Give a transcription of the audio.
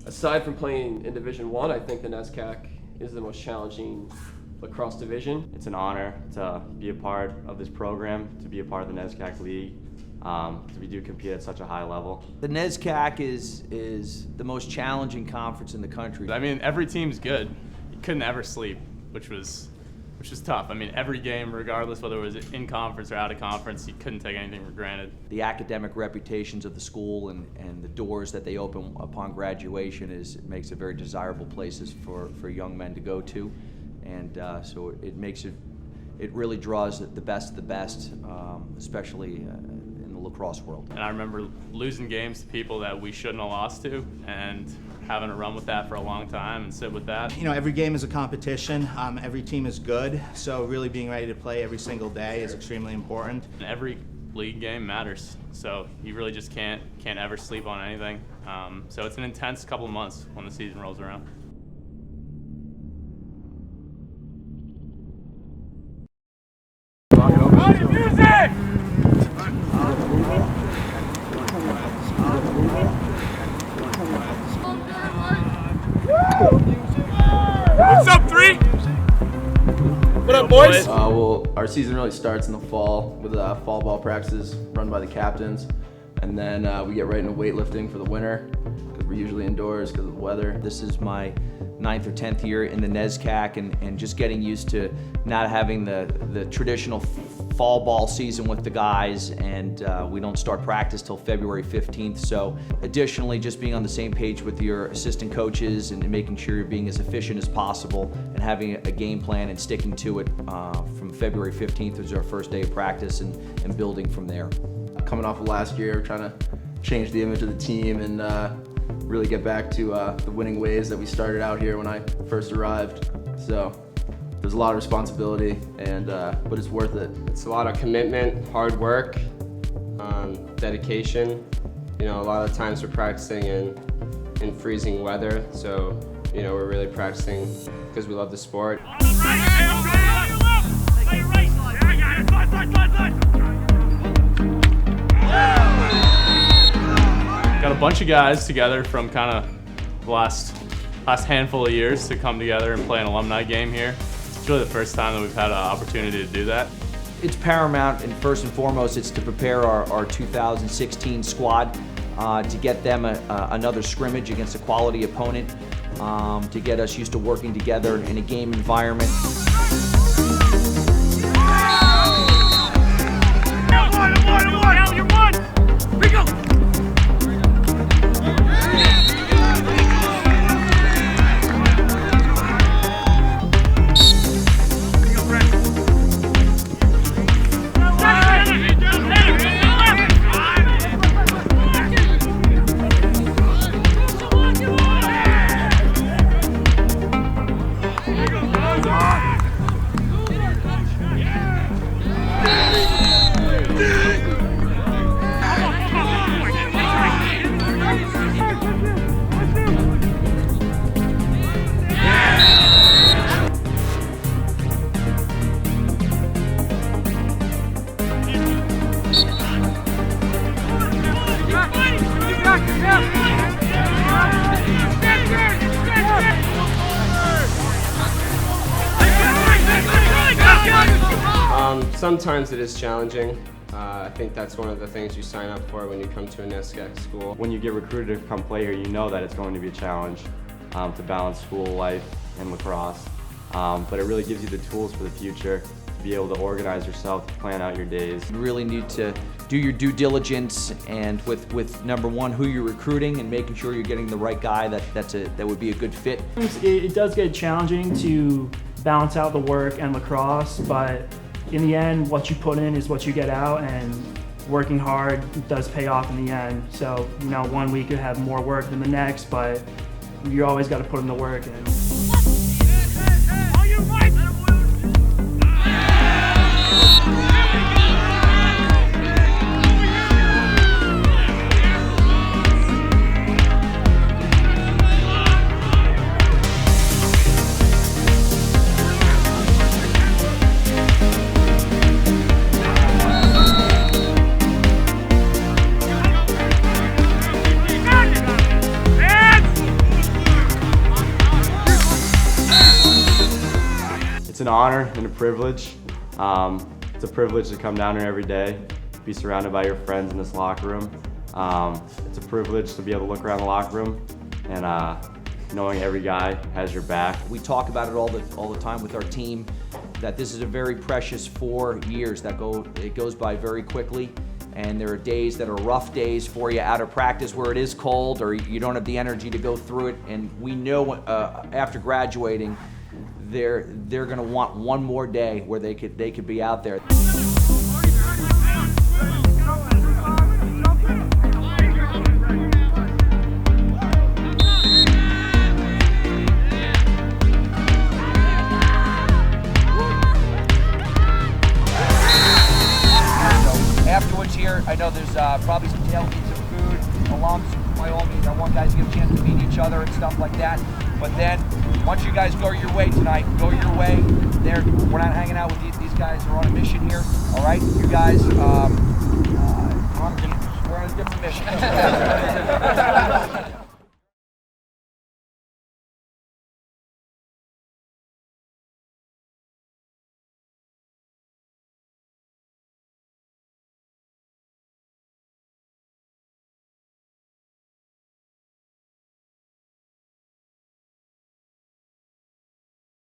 Aside from playing in Division I, I think the NESCAC is the most challenging lacrosse division. It's an honor to be a part of this program, to be a part of the NESCAC League. We do compete at such a high level. The NESCAC is the most challenging conference in the country. I mean, every team's good. You couldn't ever sleep, which was tough. I mean, every game, regardless whether it was in conference or out of conference, you couldn't take anything for granted. The academic reputations of the school and the doors that they open upon graduation makes it very desirable places for young men to go to, and so it really draws the best of the best, especially in the lacrosse world. And I remember losing games to people that we shouldn't have lost to, and having to run with that for a long time and sit with that. You know, every game is a competition. Every team is good, so really being ready to play every single day is extremely important. And every league game matters, so you really just can't ever sleep on anything. So it's an intense couple of months when the season rolls around. What's up, 3? What up, boys? Well, our season really starts in the fall with fall ball practices run by the captains, and then we get right into weightlifting for the winter because we're usually indoors because of the weather. This is my 9th or 10th year in the NESCAC, and just getting used to not having the traditional fall ball season with the guys, and we don't start practice till February 15th. So additionally, just being on the same page with your assistant coaches and making sure you're being as efficient as possible and having a game plan and sticking to it from February 15th is our first day of practice, and building from there. Coming off of last year, we're trying to change the image of the team and really get back to the winning ways that we started out here when I first arrived. So there's a lot of responsibility, but it's worth it. It's a lot of commitment, hard work, dedication. You know, a lot of times we're practicing in freezing weather, so you know, we're really practicing because we love the sport. Got a bunch of guys together from kind of the last handful of years to come together and play an alumni game here. It's really the first time that we've had an opportunity to do that. It's paramount, and first and foremost, it's to prepare our 2016 squad to get them another scrimmage against a quality opponent, to get us used to working together in a game environment. Sometimes it is challenging. I think that's one of the things you sign up for when you come to a NESCAC school. When you get recruited to come play here, you know that it's going to be a challenge to balance school life and lacrosse. But it really gives you the tools for the future to be able to organize yourself, to plan out your days. You really need to do your due diligence, and with number one, who you're recruiting, and making sure you're getting the right guy that would be a good fit. It does get challenging to balance out the work and lacrosse, but in the end, what you put in is what you get out, and working hard does pay off in the end. So, you know, one week you have more work than the next, but you always got to put in the work. honor and a privilege. It's a privilege to come down here every day, be surrounded by your friends in this locker room. It's a privilege to be able to look around the locker room and knowing every guy has your back. We talk about it all the time with our team, that this is a very precious 4 years it goes by very quickly, and there are days that are rough days for you out of practice where it is cold or you don't have the energy to go through it, and we know after graduating they're going to want one more day where they could be out there. Afterwards here, I know there's probably some tailgates of food, alums, by all means. I want guys to get a chance to meet each other and stuff like that. But then, once you guys go your way tonight, go your way. We're not hanging out with these guys. We're on a mission here, all right? You guys, we're on a different mission.